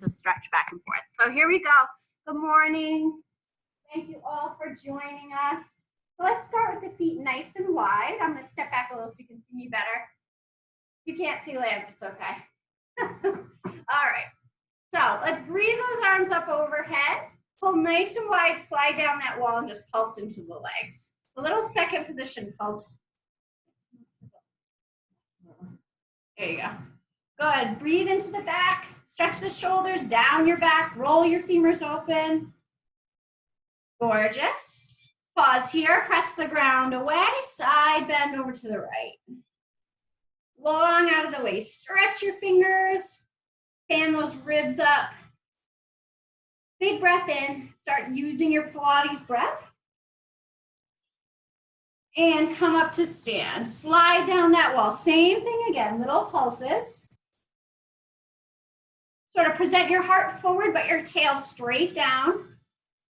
seconds of stretch back and forth. So here we go. Good morning. Thank you all for joining us. So let's start with the feet nice and wide. I'm going to step back a little so you can see me better. If you can't see Lance, it's okay. All right. So let's breathe those arms up overhead. Pull nice and wide, slide down that wall, and just pulse into the legs. A little second position pulse. There you go. Good. Breathe into the back. Stretch the shoulders down your back. Roll your femurs open. Gorgeous. Pause here. Press the ground away. Side bend over to the right. Long out of the way. Stretch your fingers. Fan those ribs up. Big breath in. Start using your Pilates breath. And come up to stand. Slide down that wall. Same thing again, little pulses. Sort of present your heart forward, but your tail straight down.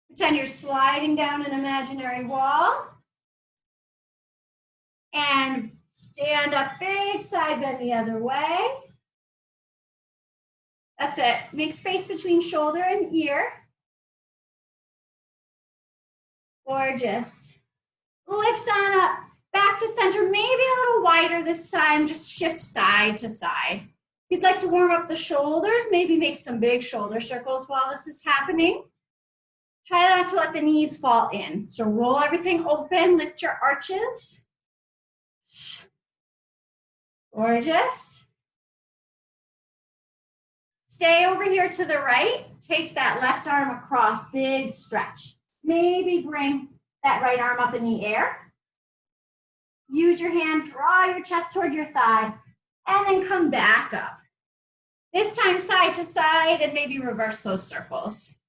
Pretend you're sliding down an imaginary wall. And stand up, big side bend the other way. That's it. Make space between shoulder and ear. Gorgeous. Lift on up, back to center, maybe a little wider this time, just shift side to side. If you'd like to warm up the shoulders, maybe make some big shoulder circles while this is happening. Try not to let the knees fall in. So roll everything open, lift your arches. Gorgeous. Stay over here to the right. Take that left arm across, big stretch. Maybe bring that right arm up in the air. Use your hand, draw your chest toward your thigh, and then come back up. This time side to side and maybe reverse those circles.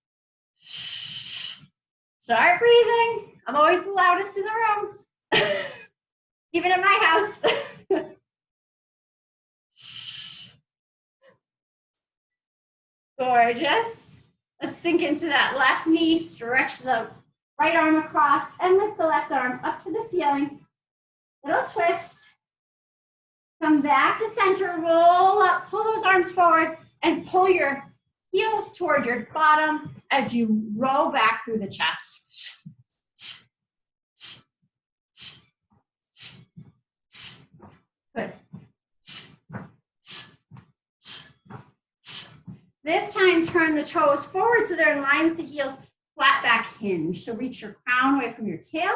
Start breathing. I'm always the loudest in the room, even at my house. Gorgeous. Let's sink into that left knee, stretch the right arm across and lift the left arm up to the ceiling. Little twist. Come back to center, roll up, pull those arms forward and pull your heels toward your bottom as you roll back through the chest. Good. This time, turn the toes forward so they're in line with the heels. Flat back hinge. So reach your crown away from your tail.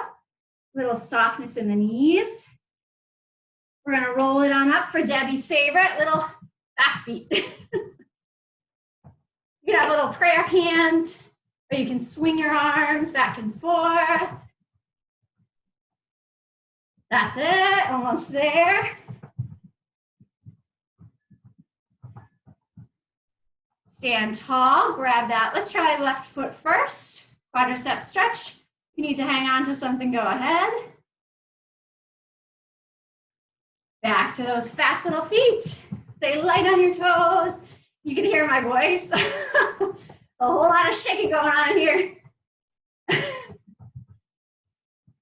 Little softness in the knees. We're going to roll it on up for Debbie's favorite, little bass feet. You can have little prayer hands, or you can swing your arms back and forth. That's it, almost there. Stand tall, grab that. Let's try left foot first. Quadricep stretch. If you need to hang on to something, go ahead. Back to those fast little feet. Stay light on your toes. You can hear my voice. A whole lot of shaking going on here.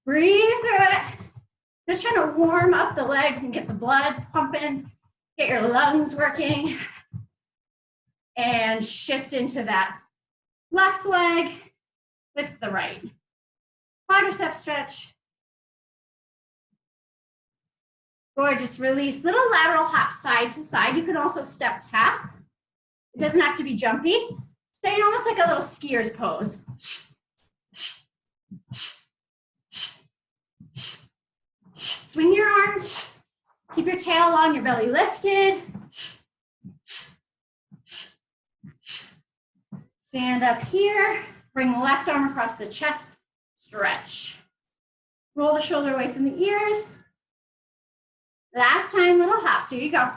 Breathe through it. Just trying to warm up the legs and get the blood pumping. Get your lungs working. And shift into that left leg, lift the right. Quadricep stretch. Gorgeous, release. Little lateral hop side to side. You can also step tap. It doesn't have to be jumpy. So you're almost like a little skier's pose. Swing your arms. Keep your tail long, your belly lifted. Stand up here, bring the left arm across the chest, stretch. Roll the shoulder away from the ears. Last time, little hops, here you go.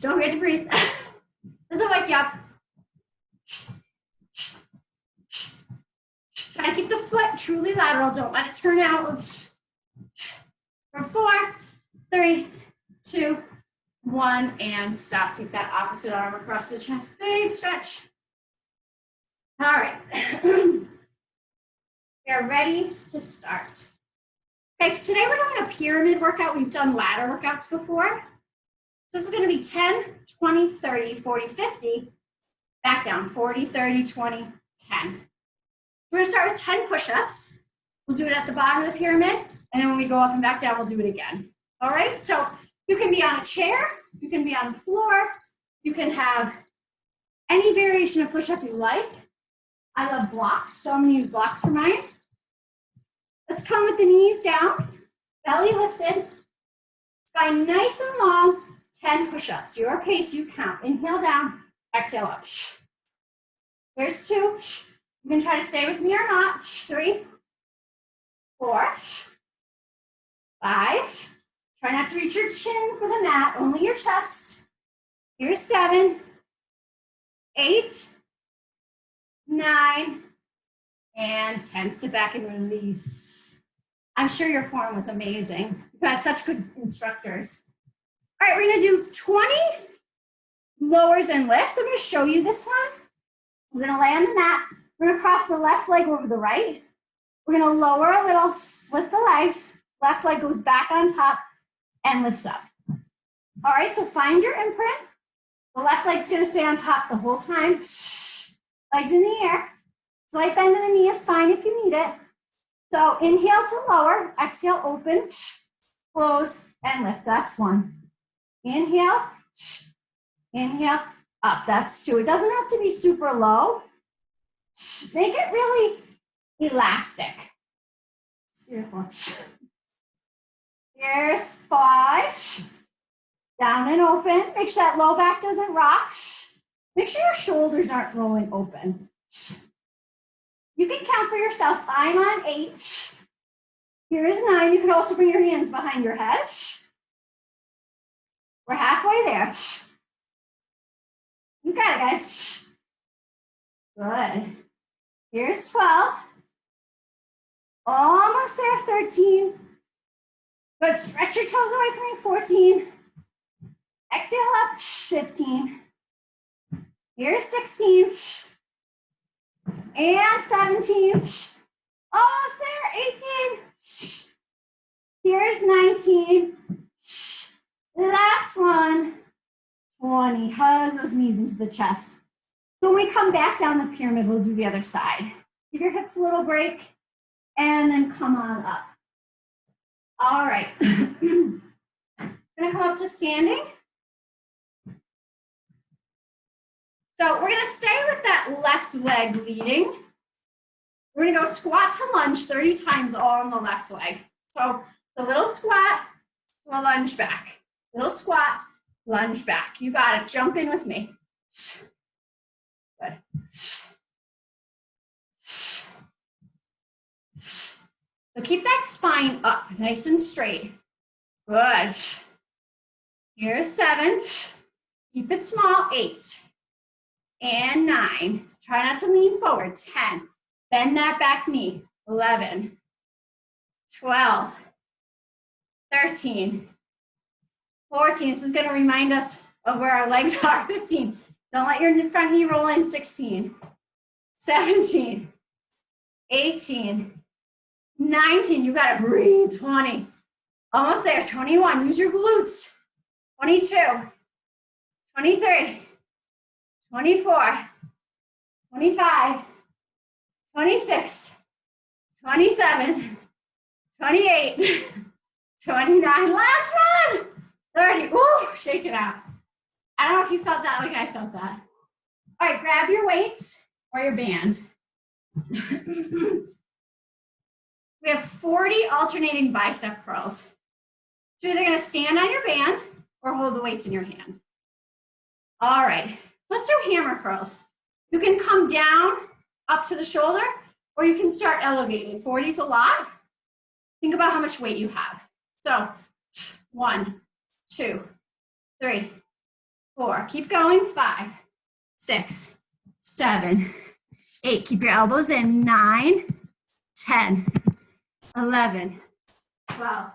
Don't forget to breathe. Doesn't wake you up. Try to keep the foot truly lateral, don't let it turn out. For 4, 3, 2, 1, and stop. Take that opposite arm across the chest. Big stretch. All right. We are ready to start. Okay, so today we're doing a pyramid workout. We've done ladder workouts before. So this is gonna be 10, 20, 30, 40, 50. Back down, 40, 30, 20, 10. We're gonna start with 10 push-ups. We'll do it at the bottom of the pyramid, and then when we go up and back down, we'll do it again. All right, so you can be on a chair, you can be on the floor, you can have any variation of push-up you like. I love blocks, so I'm gonna use blocks for mine. Let's come with the knees down, belly lifted. Find nice and long, 10 push-ups. Your pace, you count. Inhale down, exhale up. There's 2. You can try to stay with me or not. 3, 4, 5. Try not to reach your chin for the mat, only your chest. Here's 7, 8, 9, and 10. Sit back and release. I'm sure your form was amazing. You've had such good instructors. All right, we're gonna do 20 lowers and lifts. I'm gonna show you this one. We're gonna lay on the mat. We're gonna cross the left leg over the right. We're gonna lower a little, split the legs. Left leg goes back on top and lifts up. All right, so find your imprint. The left leg's gonna stay on top the whole time. Legs in the air. Slight bend in the knee is fine if you need it. So inhale to lower, exhale, open, close, and lift. That's 1. Inhale, inhale, up. That's 2. It doesn't have to be super low. Make it really elastic. Here's 5. Down and open. Make sure that low back doesn't rock. Make sure your shoulders aren't rolling open. You can count for yourself. I'm on 8. Here's 9. You can also bring your hands behind your head. We're halfway there. You got it, guys. Good. Here's 12. Almost there, 13. Good. Stretch your toes away from you, 14. Exhale up, 15. Here's 16. And 17. Almost there, 18. Here's 19. Last one, 20. Hug those knees into the chest. So when we come back down the pyramid, we'll do the other side. Give your hips a little break, and then come on up. All right. Gonna come up to standing. So we're gonna stay with that left leg leading. We're gonna go squat to lunge 30 times all on the left leg. So it's a little squat to a lunge back. Little squat, lunge back. You got it. Jump in with me. Good. So keep that spine up, nice and straight. Good. Here's 7. Keep it small. 8. And 9. Try not to lean forward. 10. Bend that back knee. 11. 12. 13. 14. This is going to remind us of where our legs are. 15. Don't let your front knee roll in. 16. 17. 18. 19. You got to breathe. 20. Almost there. 21. Use your glutes. 22. 23. 24. 25. 26. 27. 28. 29. Last one. 30. Ooh, shake it out. I don't know if you felt that like I felt that. All right, grab your weights or your band. We have 40 alternating bicep curls. So you're either gonna stand on your band or hold the weights in your hand. All right, so let's do hammer curls. You can come down up to the shoulder or you can start elevating. 40 is a lot. Think about how much weight you have. So 1, 2, 3, 4. Keep going. 5, 6, 7, 8. Keep your elbows in. 9, 10, 11, 12,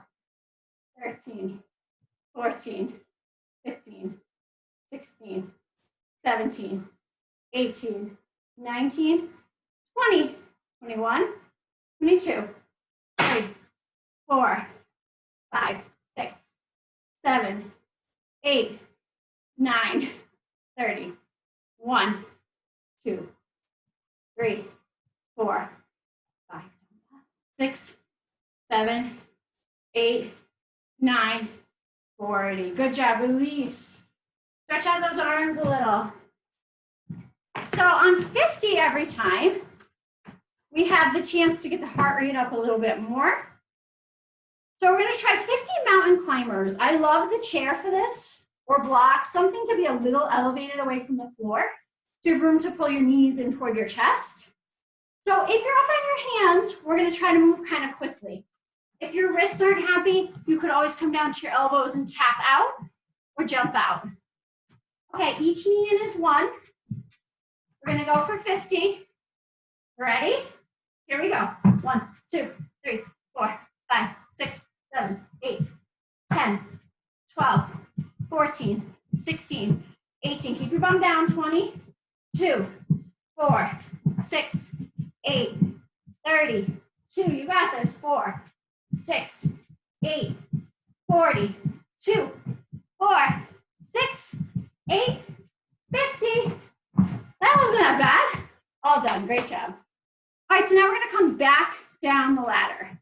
13, 14, 15, 16, 17, 18, 19, 20, 21, 22, 3, 4, 5, 6, 7, 8, 9, 30. 1, 2, 3, 4, 5, 6, 7, 8, 9, 40. Good job. Release. Stretch out those arms a little. So on 50 every time, we have the chance to get the heart rate up a little bit more. So we're going to try 50 mountain climbers. I love the chair for this, or block, something to be a little elevated away from the floor. So you have room to pull your knees in toward your chest. So if you're up on your hands, we're going to try to move kind of quickly. If your wrists aren't happy, you could always come down to your elbows and tap out or jump out. Okay, each knee in is 1. We're going to go for 50. Ready? Here we go. 1, 2, 3, 4, 5, 6, 7, 8, 10, 12, 14, 16, 18. Keep your bum down. 20, 2, 4, 6, 8, 30, 2. You got this. 4, 6, 8, 40, 2, 4, 6, 8, 50. That wasn't that bad. All done. Great job. All right, so now we're going to come back down the ladder.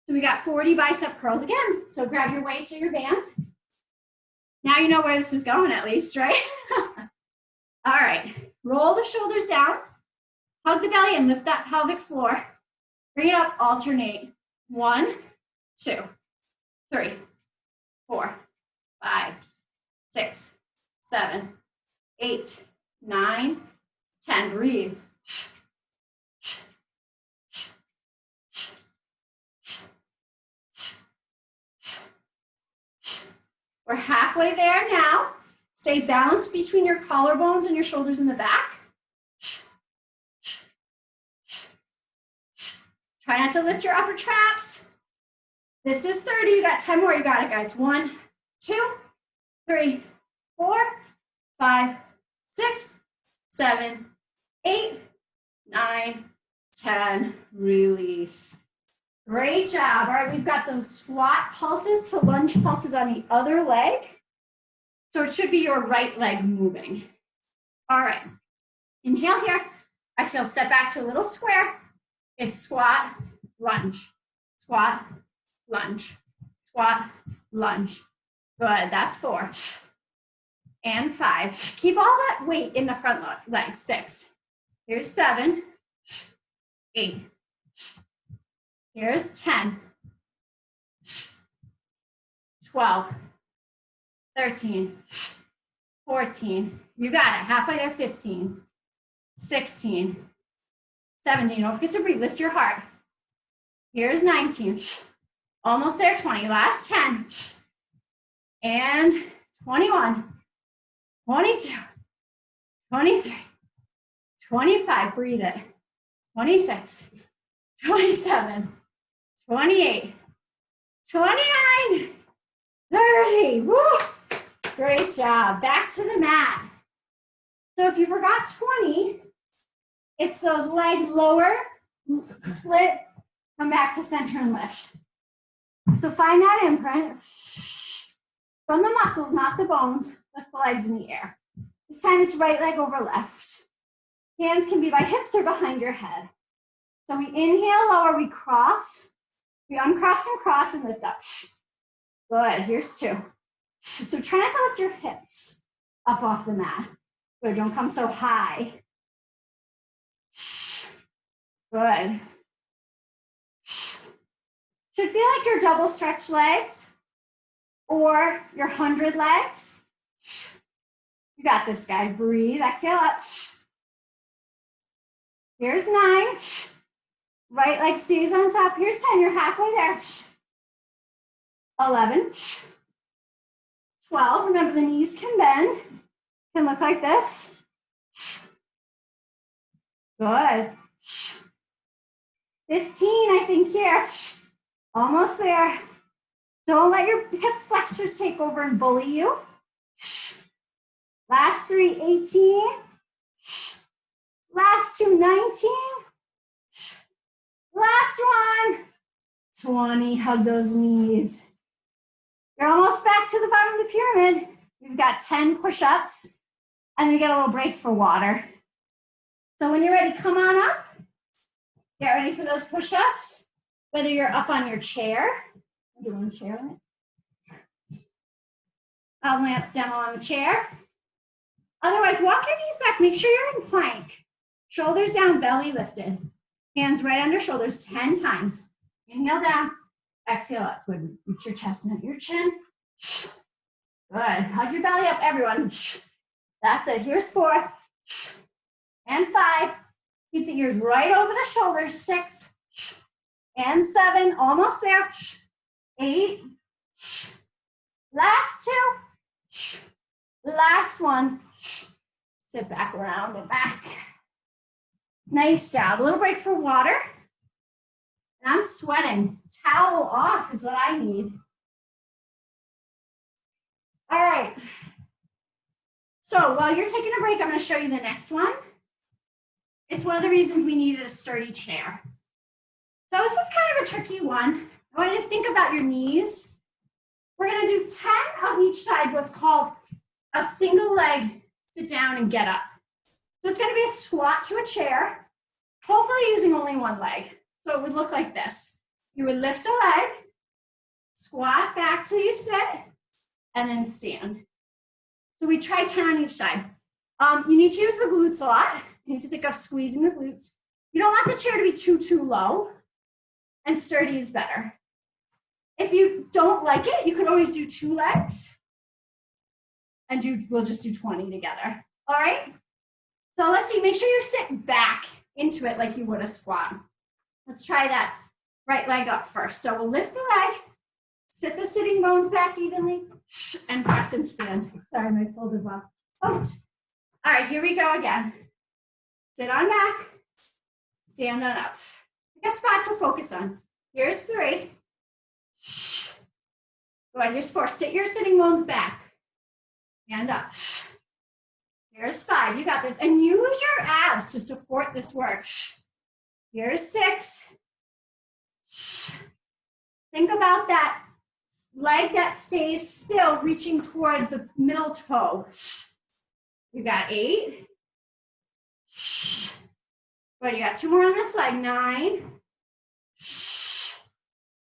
So we got 40 bicep curls again. So grab your weights or your band. Now you know where this is going at least, right? All right, roll the shoulders down. Hug the belly and lift that pelvic floor. Bring it up, alternate. 1, 2, 3, 4, 5, 6, 7, 8, 9, 10. Breathe. We're halfway there now. Stay balanced between your collarbones and your shoulders in the back. Try not to lift your upper traps. This is 30. You got 10 more. You got it, guys. 1, 2, 3, 4, 5, 6, 7, 8, 9, 10. Release. Great job. All right, we've got those squat pulses to lunge pulses on the other leg. So it should be your right leg moving. All right. Inhale here. Exhale, step back to a little square. It's squat, lunge, squat, lunge, squat, lunge. Good, that's 4. And 5. Keep all that weight in the front leg. 6. Here's 7, 8. Here's 10, 12, 13, 14. You got it. Halfway there, 15, 16, 17. Don't forget to breathe. Lift your heart. Here's 19. Almost there, 20. Last 10. And 21, 22, 23, 25. Breathe it. 26, 27, 28, 29, 30. Woo! Great job. Back to the mat. So if you forgot 20, it's those leg lower, split, come back to center and lift. So find that imprint from the muscles, not the bones. Lift the legs in the air. This time it's right leg over left. Hands can be by hips or behind your head. So we inhale, lower, we cross. We uncross and cross and lift up. Good, here's 2. So try not to lift your hips up off the mat. Good, don't come so high. Good. Should feel like your double stretch legs or your 100 legs. You got this, guys. Breathe, exhale up. Here's 9. Right leg stays on top. Here's 10. You're halfway there. 11. 12. Remember, the knees can bend. Can look like this. Good. 15, I think, here. Almost there. Don't let your hip flexors take over and bully you. Last 3, 18. Last 2, 19. Last one, 20. Hug those knees. You're almost back to the bottom of the pyramid. We've got 10 push-ups, and we get a little break for water. So when you're ready, come on up. Get ready for those push-ups, whether you're up on your chair. I'm doing a chair on it. Lance demo on the chair. Otherwise, walk your knees back. Make sure you're in plank. Shoulders down, belly lifted. Hands right under shoulders 10 times. Inhale down, exhale up. Good. Reach your chest, not your chin. Good. Hug your belly up, everyone. That's it. Here's 4 and 5. Keep the ears right over the shoulders. 6 and 7. Almost there. 8. Last 2. Last 1. Sit back around and back. Nice job. A little break for water. And I'm sweating. Towel off is what I need. All right. So while you're taking a break, I'm going to show you the next one. It's one of the reasons we needed a sturdy chair. So this is kind of a tricky one. I want you to think about your knees. We're going to do 10 of each side, what's called a single leg sit down and get up. So it's going to be a squat to a chair, hopefully using only one leg. So it would look like this. You would lift a leg, squat back till you sit, and then stand. So we try 10 on each side. You need to use the glutes a lot. You need to think of squeezing the glutes. You don't want the chair to be too low, and sturdy is better. If you don't like it, you could always do 2 legs, and we'll just do 20 together. All right? So let's see, make sure you sit back into it like you would a squat. Let's try that right leg up first. So we'll lift the leg, sit the sitting bones back evenly, and press and stand. Sorry, my folded well. Out. All right, here we go again. Sit on back, stand on up. Pick a spot to focus on. Here's 3. Good, here's 4. Sit your sitting bones back. And up. Here's 5. You got this. And use your abs to support this work. Here's 6. Think about that leg that stays still, reaching toward the middle toe. You got 8. Good, you got 2 more on this leg. 9.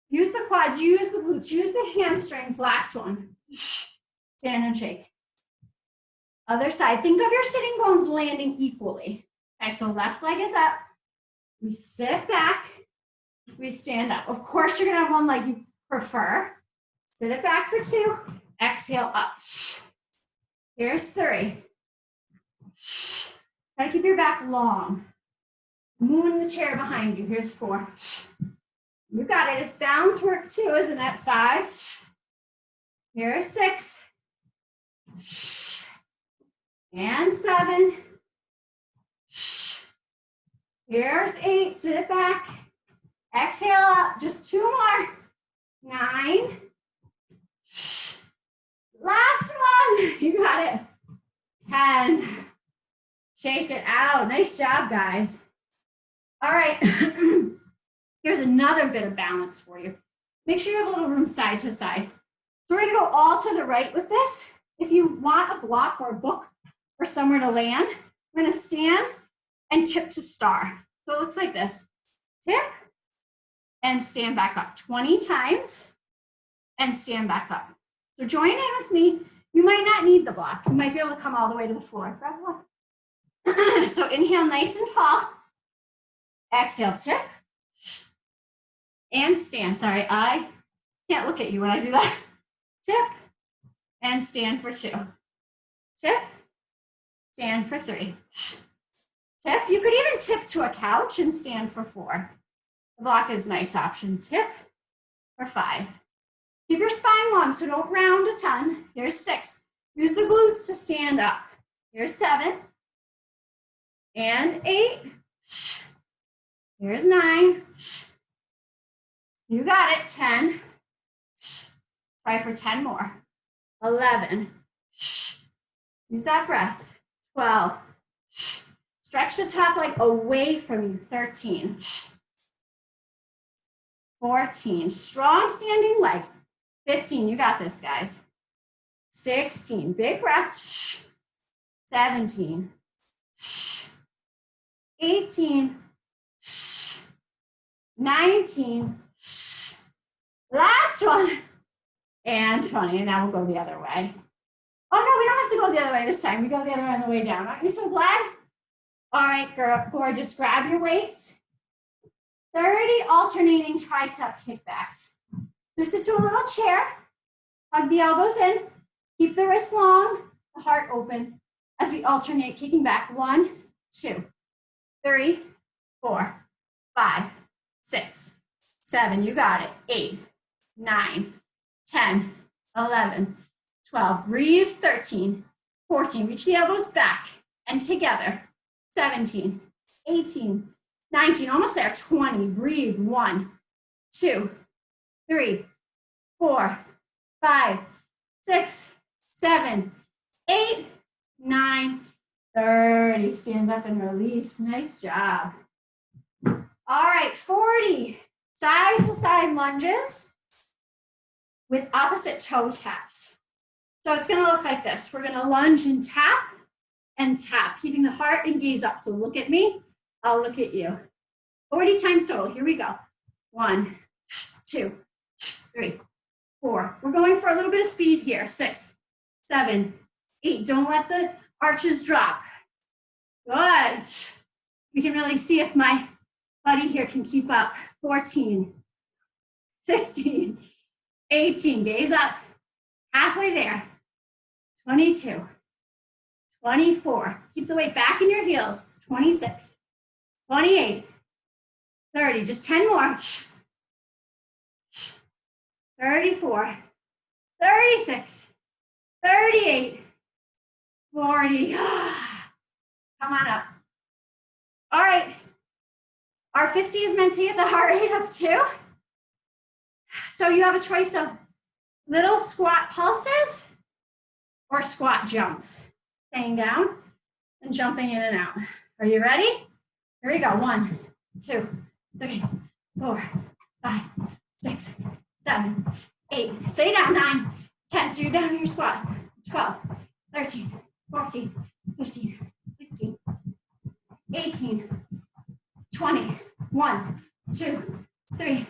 Use the quads, use the glutes, use the hamstrings. Last one. Stand and shake. Other side. Think of your sitting bones landing equally. Okay, so left leg is up. We sit back. We stand up. Of course, you're going to have one leg you prefer. Sit it back for 2. Exhale up. Here's 3. Try to keep your back long. Moon the chair behind you. Here's 4. You got it. It's balance work too, isn't that? 5. Here's 6. And 7. Here's 8. Sit it back. Exhale up. Just 2 more. 9. Last one. You got it. 10. Shake it out. Nice job, guys. All right. Here's another bit of balance for you. Make sure you have a little room side to side. So we're going to go all to the right with this. If you want a block or a book or somewhere to land, we're going to stand and tip to star. So it looks like this. Tip and stand back up 20 times and stand back up. So join in with me. You might not need the block. You might be able to come all the way to the floor. Grab one. So inhale nice and tall. Exhale, tip. And stand. Sorry, I can't look at you when I do that. Tip and stand for 2. Tip, stand for 3. Tip. You could even tip to a couch and stand for 4. The block is a nice option. Tip for 5. Keep your spine long, so don't round a ton. Here's 6. Use the glutes to stand up. Here's 7. And 8. Here's 9. You got it. 10. Try for 10 more. 11. Use that breath. 12. Stretch the top leg away from you. 13. 14. Strong standing leg. 15. You got this, guys. 16, big breaths. 17, 18, 19, last one, and 20. And now we'll go the other way. Oh no, we don't have to go the other way this time. We go the other way on the way down. Aren't you so glad? All right, gorgeous, grab your weights. 30 alternating tricep kickbacks. Twist it to a little chair. Hug the elbows in. Keep the wrists long, the heart open as we alternate kicking back. 1, 2, 3, 4, 5, 6, 7. You got it. 8, 9, 10, 11, 12. Breathe. 13, 14. Reach the elbows back and together. 17, 18, 19. Almost there. 20. Breathe. 1, 2, 3, 4, 5, 6, 7, 8, 9, 30. Stand up and release. Nice job. All right, 40 side to side lunges with opposite toe taps. So it's going to look like this. We're going to lunge and tap, keeping the heart and gaze up. So look at me, I'll look at you. 40 times total. Here we go. 1, 2, 3, 4. We're going for a little bit of speed here. 6, 7, 8. Don't let the arches drop. Good. We can really see if my buddy here can keep up. 14, 16, 18. Gaze up. Halfway there. 22, 24. Keep the weight back in your heels. 26, 28, 30. Just 10 more. 34, 36, 38, 40. Come on up. All right. Our 50 is meant to get the heart rate up too. So you have a choice of little squat pulses or squat jumps. Staying down and jumping in and out. Are you ready? Here we go. 1, 2, 3, 4, 5, 6, 7, 8. Stay down. 9, 10. So you're down in your squat. 12, 13, 14, 15, 16, 18, 20. 1, 2, 3,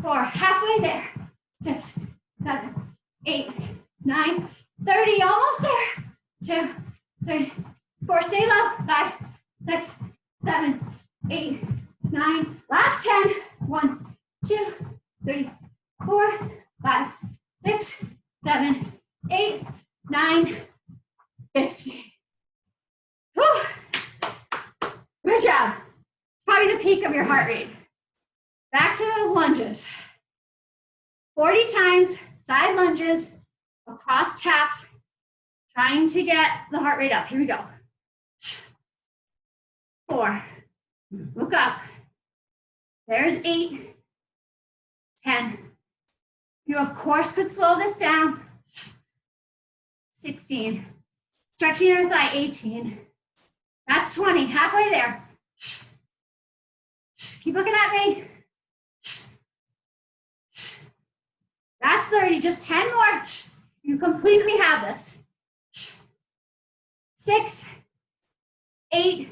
4. Halfway there. 6, 7, 8, 9, 30. Almost there. 2, 3, 4. Stay low. 5, 6, 7, 8, 9. Last 10. 1, 2, 3, 4, 5, 6, 7, 8, 9, 50. Whew. Good job. It's probably the peak of your heart rate. Back to those lunges. 40 times side lunges across taps, trying to get the heart rate up. Here we go. 4. Look up. There's 8. 10. You, of course, could slow this down. 16. Stretching your thigh. 18. That's 20. Halfway there. Keep looking at me. That's 30. Just 10 more. You completely have this. 6, 8,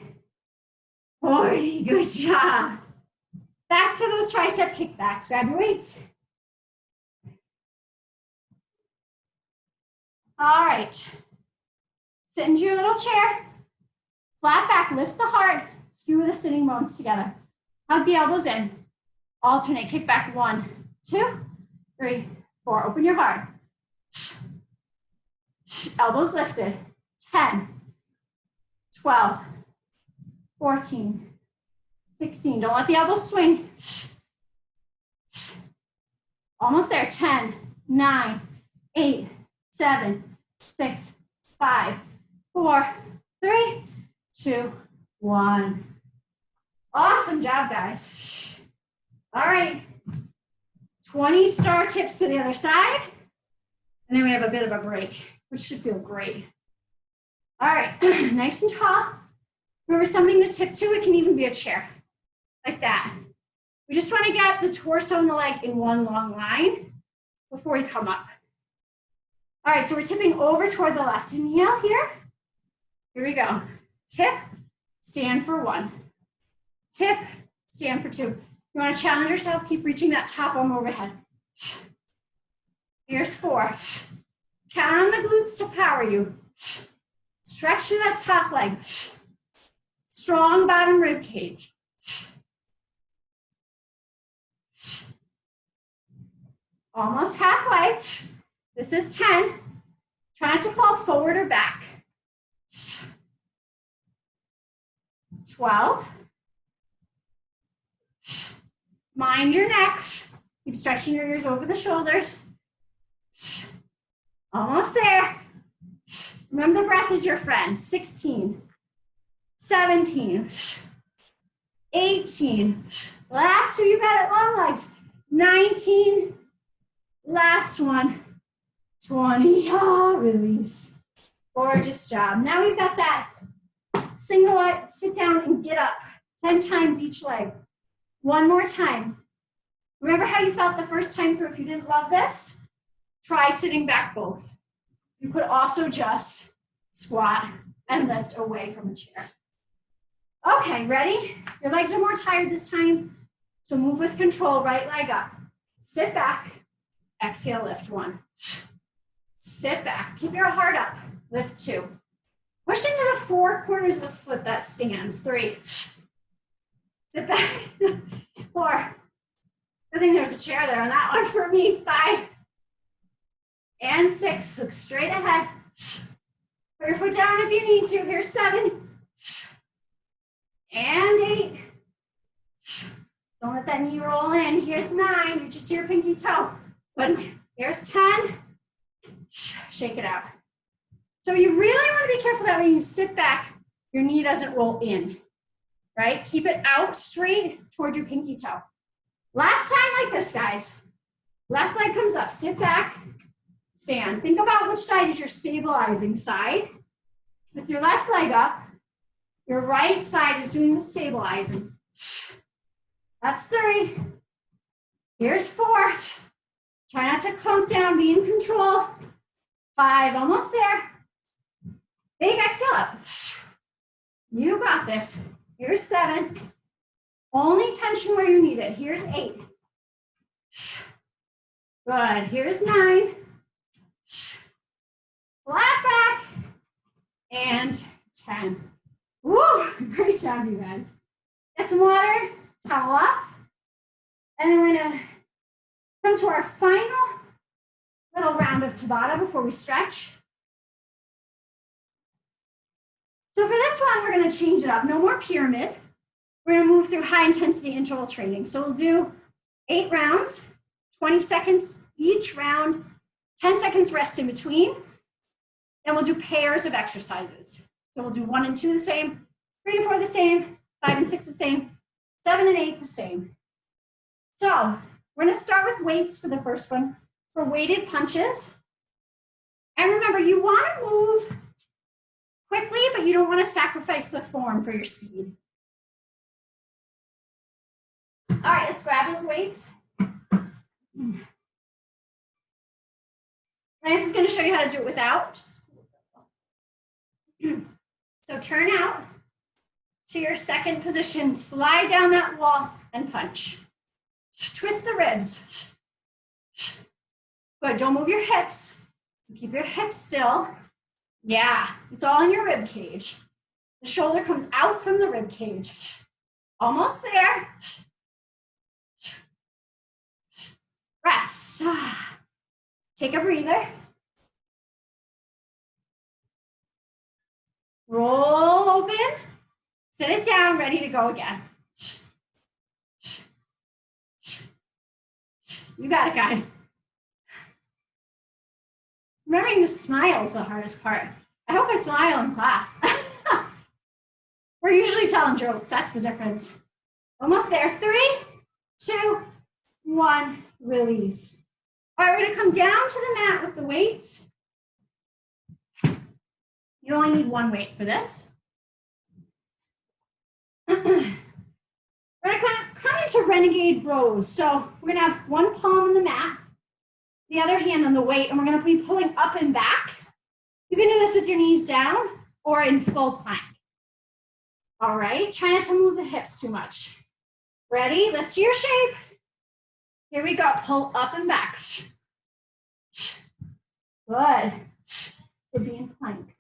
40. Good job. Back to those tricep kickbacks. Grab your weights. All right. Sit into your little chair. Flat back. Lift the heart. Screw the sitting bones together. Hug the elbows in. Alternate. Kick back. 1, 2, 3, 4. Open your heart. Elbows lifted. 10, 12, 14, 16. Don't let the elbows swing. Almost there. 10, 9, 8, 7, 6, 5, 4, 3, 2, 1. Awesome job, guys. All right. 20 star tips to the other side. And then we have a bit of a break, which should feel great. All right. Nice and tall. Remember, something to tip to. It can even be a chair, like that. We just want to get the torso and the leg in one long line before we come up. All right, so we're tipping over toward the left. Inhale here. Here we go. Tip, stand for 1. Tip, stand for 2. You want to challenge yourself, keep reaching that top arm overhead. Here's 4. Count on the glutes to power you. Stretch through that top leg. Strong bottom rib cage. Almost halfway. This is 10. Try not to fall forward or back. 12. Mind your neck. Keep stretching your ears over the shoulders. Almost there. Remember, the breath is your friend. 16. 17. 18. Last 2, you got it, long legs. 19. Last one. 20. Release. Gorgeous job. Now we've got that single leg, sit down and get up. 10 times each leg. One more time. Remember how you felt the first time through? If you didn't love this, try sitting back both. You could also just squat and lift away from the chair. Okay, ready? Your legs are more tired this time, so move with control, right leg up. Sit back, exhale, lift 1. Sit back, keep your heart up, lift 2. Push into the 4 corners of the foot that stands, 3. Sit back, 4. I think there's a chair there on that one for me, 5. And 6, look straight ahead. Put your foot down if you need to, here's 7. And 8. Don't let that knee roll in. Here's 9. Reach it to your pinky toe. Good. Here's 10. Shake it out. So you really want to be careful that when you sit back, your knee doesn't roll in, right? Keep it out straight toward your pinky toe. Last time like this, guys. Left leg comes up. Sit back, stand. Think about which side is your stabilizing side. With your left leg up, your right side is doing the stabilizing. That's 3. Here's 4. Try not to clunk down, be in control. 5, almost there. Big exhale up. You got this. Here's 7. Only tension where you need it. Here's 8. Good. Here's 9. Flat back. And 10. Woo! Great job, you guys. Get some water, towel off. And then we're gonna come to our final little round of Tabata before we stretch. So for this one, we're gonna change it up. No more pyramid. We're gonna move through high intensity interval training. So we'll do 8 rounds, 20 seconds each round, 10 seconds rest in between. And we'll do pairs of exercises. So we'll do 1 and 2 the same, 3 and 4 the same, 5 and 6 the same, 7 and 8 the same. So we're gonna start with weights for the first one, for weighted punches. And remember, you wanna move quickly, but you don't wanna sacrifice the form for your speed. All right, let's grab those weights. Lance is gonna show you how to do it without. So turn out to your second position, slide down that wall and punch. Twist the ribs. Good, don't move your hips. Keep your hips still. Yeah, it's all in your rib cage. The shoulder comes out from the rib cage. Almost there. Rest. Take a breather. Roll open. Sit it down, ready to go again. You got it, guys. Remembering to smile is the hardest part. I hope I smile in class. We're usually telling jokes, that's the difference. Almost there. 3, 2, 1, release. All right, we're gonna come down to the mat with the weights. You only need 1 weight for this. We're gonna come into renegade rows. So we're gonna have 1 palm on the mat. the other hand on the weight, and we're gonna be pulling up and back. You can do this with your knees down or in full plank. All right, try not to move the hips too much. Ready? Lift to your shape. Here we go, pull up and back. Good. To be in plank.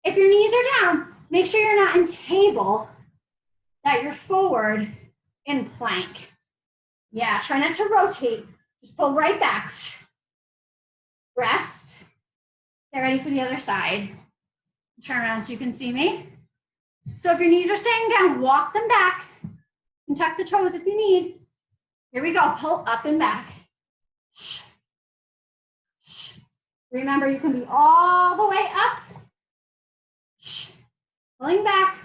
If your knees are down, make sure you're not in table, that you're forward in plank. Yeah, try not to rotate. Just pull right back. Rest. Get ready for the other side. Turn around so you can see me. So if your knees are staying down, walk them back and tuck the toes if you need. Here we go, pull up and back. Remember, you can be all the way up. Pulling back.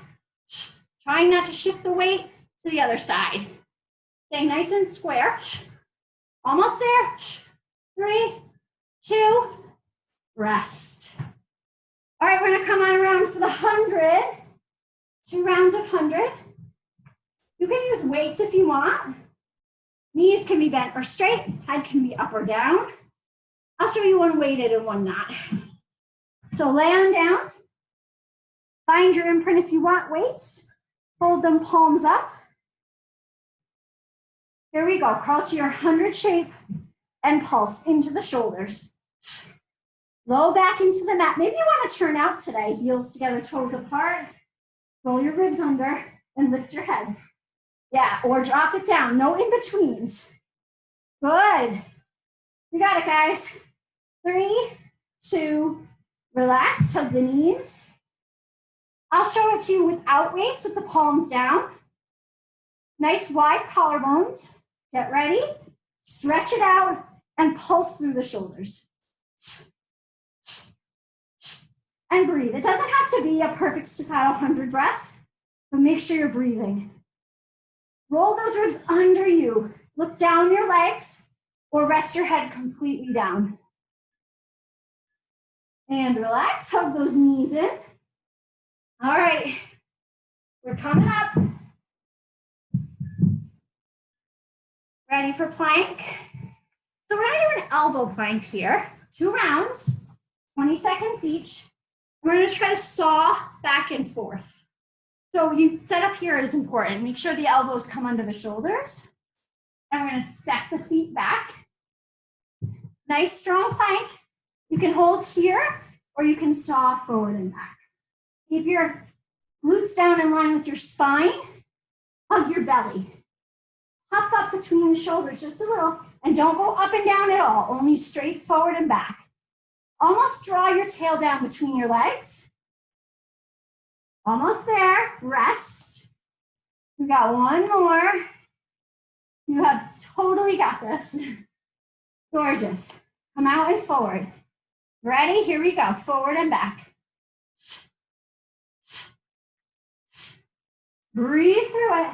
Trying not to shift the weight to the other side. Stay nice and square. Almost there. 3, 2, rest. All right, we're gonna come on around for the 100. 2 rounds of 100. You can use weights if you want. Knees can be bent or straight. Head can be up or down. I'll show you one weighted and one not. So lay on down. Find your imprint if you want weights. Hold them palms up. Here we go. Crawl to your 100 shape and pulse into the shoulders. Low back into the mat. Maybe you want to turn out today. Heels together, toes apart. Roll your ribs under and lift your head. Yeah, or drop it down. No in-betweens. Good. You got it, guys. 3, 2, relax. Hug the knees. I'll show it to you without weights, with the palms down. Nice wide collarbones. Get ready. Stretch it out and pulse through the shoulders. And breathe. It doesn't have to be a perfect staccato 100 breath, but make sure you're breathing. Roll those ribs under you. Look down your legs or rest your head completely down. And relax, hug those knees in. All right, we're coming up. Ready for plank? So we're gonna do an elbow plank here. 2 rounds, 20 seconds each. We're gonna try to saw back and forth. So you set up here is important. Make sure the elbows come under the shoulders. And we're gonna stack the feet back. Nice strong plank. You can hold here or you can saw forward and back. Keep your glutes down in line with your spine. Hug your belly. Puff up between the shoulders just a little, and don't go up and down at all, only straight forward and back. Almost draw your tail down between your legs. Almost there, rest. We got one more. You have totally got this. Gorgeous. Come out and forward. Ready? Here we go, forward and back. Breathe through it.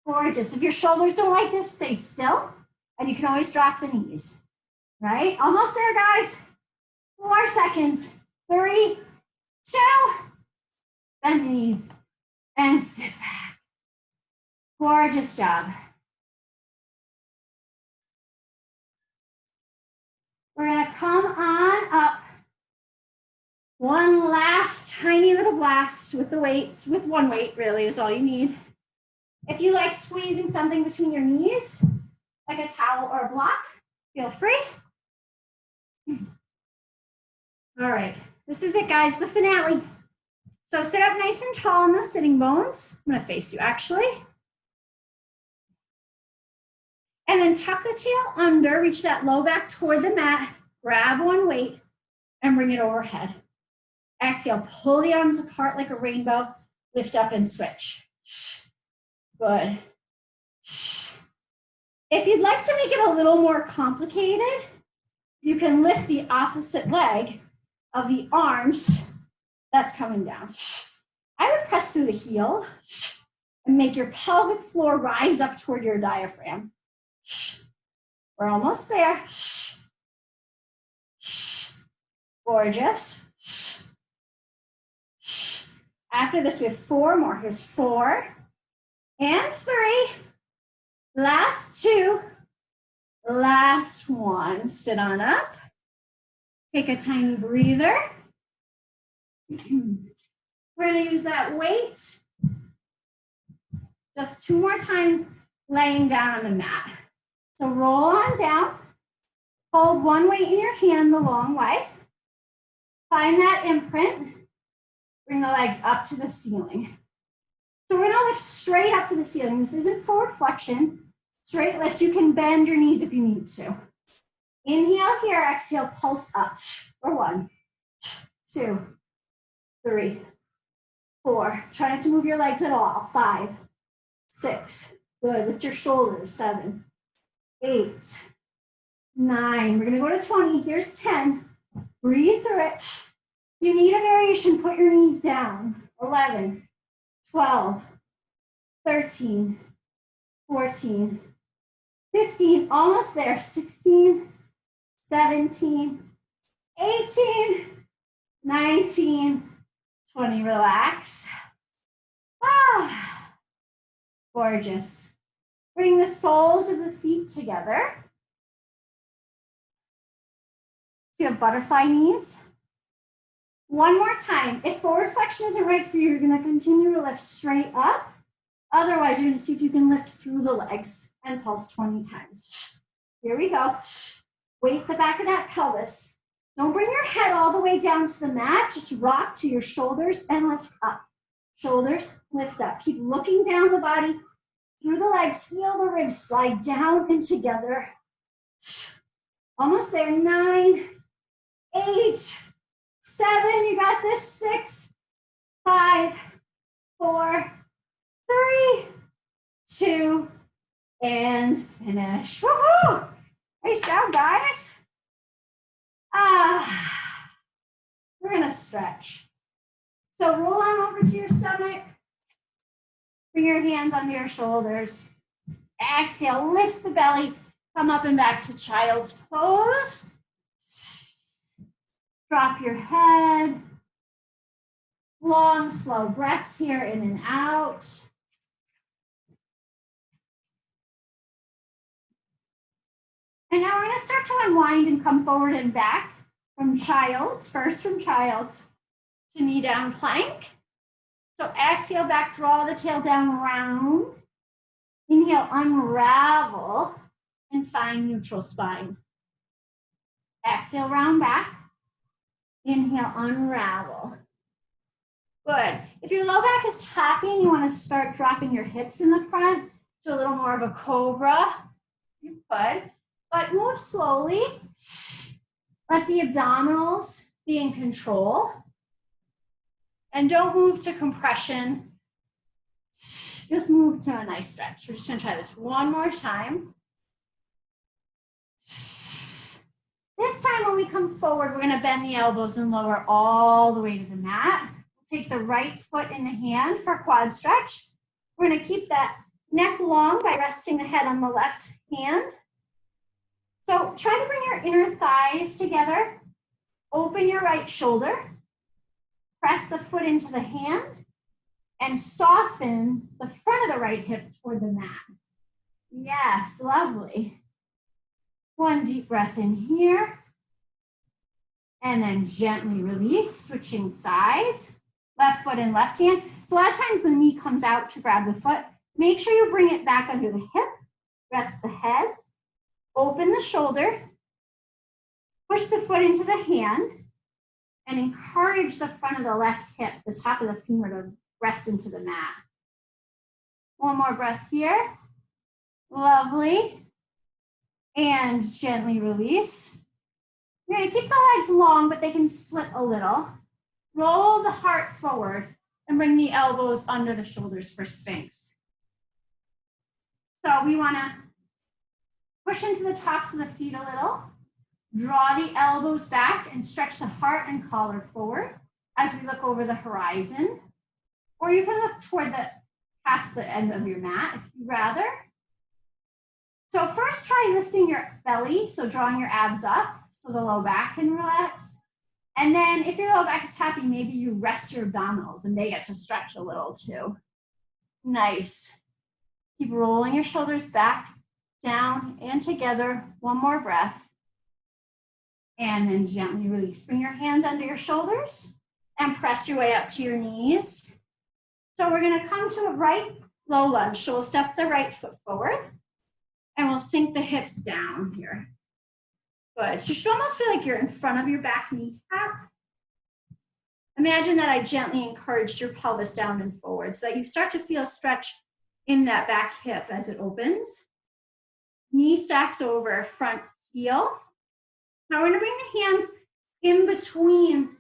Gorgeous. If your shoulders don't like this, stay still, and you can always drop the knees, right? Almost there, guys. 4 seconds. 3, 2, bend the knees, and sit back. Gorgeous job. We're gonna come on up. One last tiny little blast with the weights, with one weight really is all you need. If you like squeezing something between your knees, like a towel or a block, feel free. All right, this is it, guys, the finale. So sit up nice and tall on those sitting bones. I'm gonna face you actually. And then tuck the tail under, reach that low back toward the mat, grab one weight and bring it overhead. Exhale, pull the arms apart like a rainbow, lift up and switch. Good. If you'd like to make it a little more complicated, you can lift the opposite leg of the arms that's coming down. I would press through the heel and make your pelvic floor rise up toward your diaphragm. We're almost there. Gorgeous. After this, we have 4 more. Here's 4 and 3. Last 2. Last one, sit on up. Take a tiny breather. We're gonna use that weight. Just 2 more times laying down on the mat. So roll on down. Hold one weight in your hand the long way. Find that imprint. Bring the legs up to the ceiling. So we're gonna lift straight up to the ceiling. This isn't forward flexion. Straight lift, you can bend your knees if you need to. Inhale here, exhale, pulse up. For 1, 2, 3, 4. Try not to move your legs at all. 5, 6. Good. Lift your shoulders. 7, 8, 9. We're gonna go to 20. Here's 10. Breathe through it. If you need a variation, put your knees down. 11, 12, 13, 14, 15, almost there. 16, 17, 18, 19, 20. Relax. Ah, gorgeous. Bring the soles of the feet together. So you have butterfly knees. One more time. If forward flexion isn't right for you, you're going to continue to lift straight up. Otherwise, you're going to see if you can lift through the legs and pulse 20 times. Here we go. Weight the back of that pelvis. Don't bring your head all the way down to the mat. Just rock to your shoulders and lift up. Shoulders, lift up. Keep looking down the body through the legs. Feel the ribs slide down and together. Almost there. 9, 8, 7. You got this. 6, 5, 4, 3, 2, and finish. Woohoo! Nice job, guys. We're gonna stretch. So roll on over to your stomach. Bring your hands under your shoulders. Exhale, lift the belly. Come up and back to child's pose. Drop your head. Long, slow breaths here, in and out. And now we're going to start to unwind and come forward and back from child's, first from child's to knee down plank. So exhale back, draw the tail down, round. Inhale, unravel, and find neutral spine. Exhale, round back. Inhale, unravel. Good. If your low back is happy and you want to start dropping your hips in the front to a little more of a cobra, you could. But move slowly. Let the abdominals be in control. And don't move to compression. Just move to a nice stretch. We're just going to try this one more time. This time when we come forward, we're going to bend the elbows and lower all the way to the mat. Take the right foot in the hand for quad stretch. We're going to keep that neck long by resting the head on the left hand. So try to bring your inner thighs together. Open your right shoulder. Press the foot into the hand and soften the front of the right hip toward the mat. Yes, lovely. One deep breath in here. And then gently release, switching sides. Left foot in left hand. So a lot of times the knee comes out to grab the foot. Make sure you bring it back under the hip. Rest the head. Open the shoulder. Push the foot into the hand. And encourage the front of the left hip, the top of the femur, to rest into the mat. One more breath here. Lovely. And gently release. You're going to keep the legs long, but they can split a little. Roll the heart forward and bring the elbows under the shoulders for Sphinx. So we want to push into the tops of the feet a little. Draw the elbows back and stretch the heart and collar forward as we look over the horizon. Or you can look toward past the end of your mat if you'd rather. So first try lifting your belly, so drawing your abs up so the low back can relax. And then if your low back is happy, maybe you rest your abdominals and they get to stretch a little too. Nice. Keep rolling your shoulders back down and together. One more breath. And then gently release. Bring your hands under your shoulders and press your way up to your knees. So we're gonna come to a right low lunge. So we'll step the right foot forward and we'll sink the hips down here. Good, so you should almost feel like you're in front of your back kneecap. Imagine that I gently encouraged your pelvis down and forward so that you start to feel stretch in that back hip as it opens. Knee stacks over, front heel. Now we're gonna bring the hands in between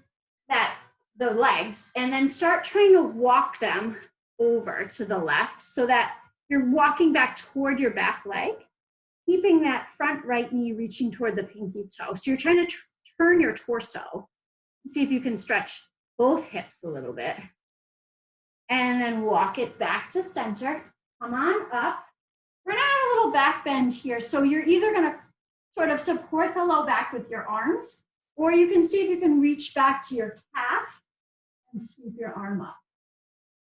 the legs and then start trying to walk them over to the left so that you're walking back toward your back leg, keeping that front right knee reaching toward the pinky toe. So you're trying to turn your torso. See if you can stretch both hips a little bit. And then walk it back to center. Come on up. We're gonna add a little back bend here. So you're either gonna sort of support the low back with your arms, or you can see if you can reach back to your calf and sweep your arm up.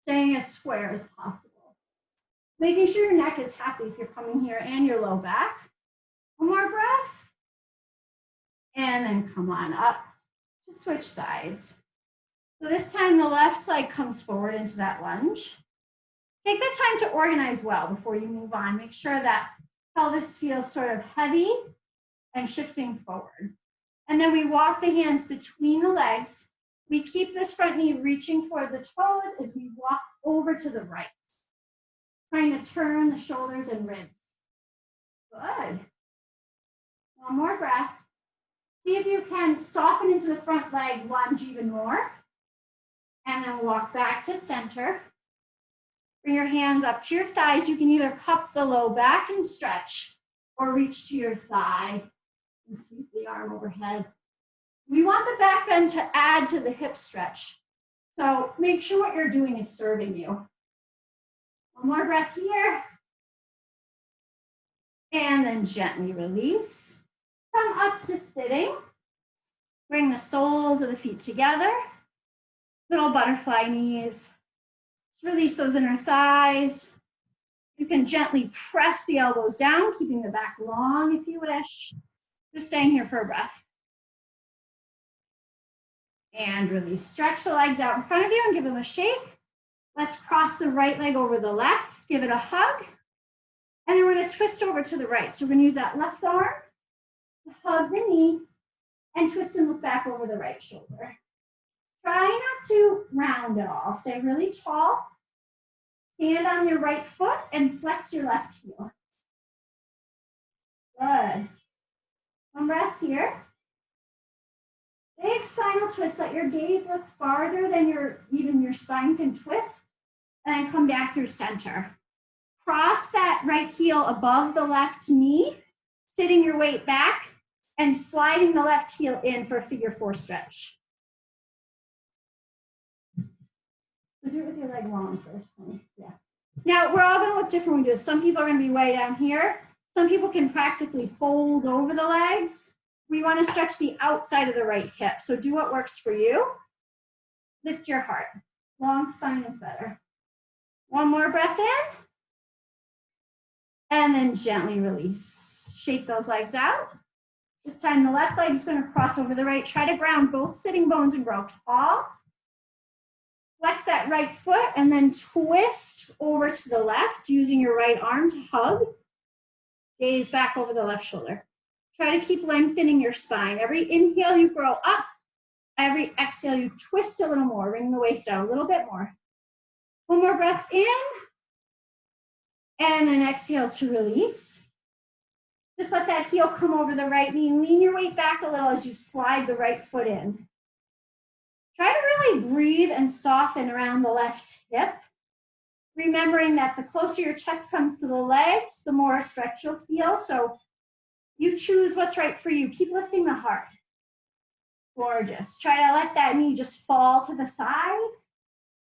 Staying as square as possible. Making sure your neck is happy if you're coming here and your low back. One more breath. And then come on up to switch sides. So this time the left leg comes forward into that lunge. Take the time to organize well before you move on. Make sure that pelvis feels sort of heavy and shifting forward. And then we walk the hands between the legs. We keep this front knee reaching toward the toes as we walk over to the right. Trying to turn the shoulders and ribs. Good. One more breath. See if you can soften into the front leg lunge even more. And then walk back to center. Bring your hands up to your thighs. You can either cup the low back and stretch or reach to your thigh and sweep the arm overhead. We want the back bend to add to the hip stretch. So make sure what you're doing is serving you. One more breath here. And then gently release. Come up to sitting. Bring the soles of the feet together. Little butterfly knees. Just release those inner thighs. You can gently press the elbows down, keeping the back long if you wish. Just staying here for a breath. And release. Stretch the legs out in front of you and give them a shake. Let's cross the right leg over the left. Give it a hug. And then we're going to twist over to the right. So we're going to use that left arm to hug the knee and twist and look back over the right shoulder. Try not to round at all. Stay really tall. Stand on your right foot and flex your left heel. Good. One breath here. Big spinal twist. Let your gaze look farther than even your spine can twist. And then come back through center. Cross that right heel above the left knee, sitting your weight back and sliding the left heel in for a figure four stretch. So do it with your leg long first. Yeah. Now we're all going to look different when we do this. Some people are going to be way down here. Some people can practically fold over the legs. We want to stretch the outside of the right hip. So do what works for you. Lift your heart. Long spine is better. One more breath in. And then gently release. Shake those legs out. This time the left leg is going to cross over the right. Try to ground both sitting bones and grow tall. Flex that right foot and then twist over to the left using your right arm to hug. Gaze back over the left shoulder. Try to keep lengthening your spine. Every inhale you grow up. Every exhale you twist a little more. Bring the waist out a little bit more. One more breath in. And then exhale to release. Just let that heel come over the right knee. Lean your weight back a little as you slide the right foot in. Try to really breathe and soften around the left hip. Remembering that the closer your chest comes to the legs, the more stretch you'll feel. So you choose what's right for you. Keep lifting the heart. Gorgeous. Try to let that knee just fall to the side,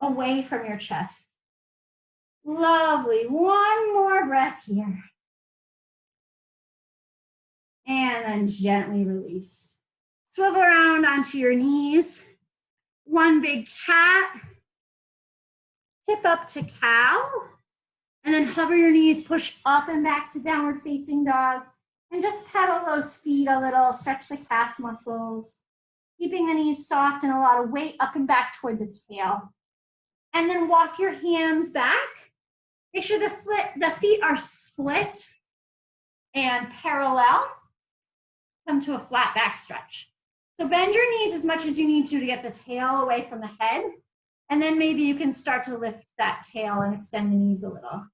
away from your chest. Lovely. One more breath here. And then gently release. Swivel around onto your knees. One big cat. Tip up to cow. And then hover your knees, push up and back to downward facing dog. And just pedal those feet a little, stretch the calf muscles, keeping the knees soft and a lot of weight up and back toward the tail. And then walk your hands back. Make sure the feet are split and parallel. Come to a flat back stretch. So bend your knees as much as you need to get the tail away from the head. And then maybe you can start to lift that tail and extend the knees a little.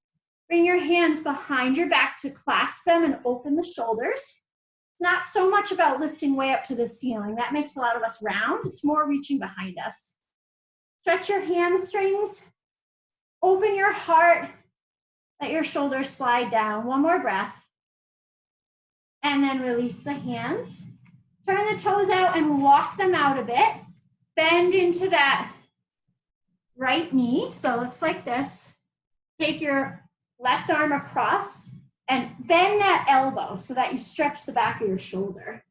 Bring your hands behind your back to clasp them and open the shoulders. It's not so much about lifting way up to the ceiling. That makes a lot of us round. It's more reaching behind us. Stretch your hamstrings. Open your heart. Let your shoulders slide down. One more breath. And then release the hands. Turn the toes out and walk them out a bit. Bend into that right knee. So it looks like this. Take your left arm across and bend that elbow so that you stretch the back of your shoulder.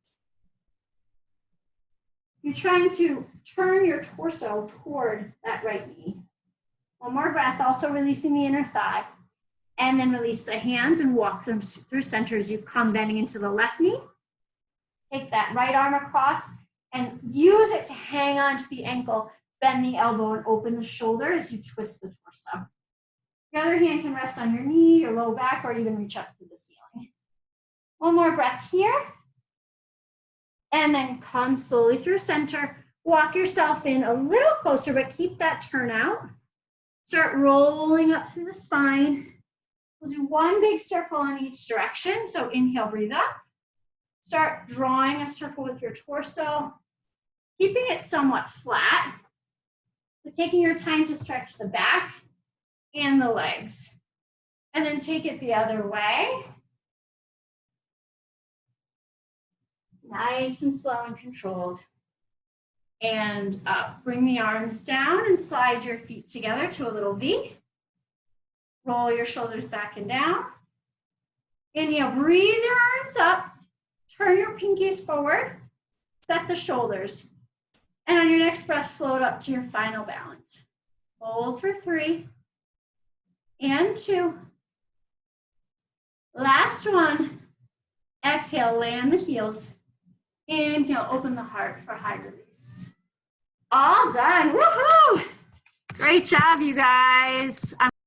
You're trying to turn your torso toward that right knee. One more breath, also releasing the inner thigh. And then release the hands and walk them through center as you come bending into the left knee. Take that right arm across and use it to hang on to the ankle. Bend the elbow and open the shoulder as you twist the torso. Your other hand can rest on your knee, your low back, or even reach up to the ceiling. One more breath here. And then come slowly through center. Walk yourself in a little closer, but keep that turn out. Start rolling up through the spine. We'll do one big circle in each direction. So inhale, breathe up. Start drawing a circle with your torso, keeping it somewhat flat, but taking your time to stretch the back and the legs. And then take it the other way. Nice and slow and controlled. And up. Bring the arms down and slide your feet together to a little V. Roll your shoulders back and down. Inhale, breathe your arms up. Turn your pinkies forward. Set the shoulders. And on your next breath, float up to your final balance. Hold for 3 and 2. Last one. Exhale, land the heels. Inhale, open the heart for high release. All done. Woohoo! Great job, you guys.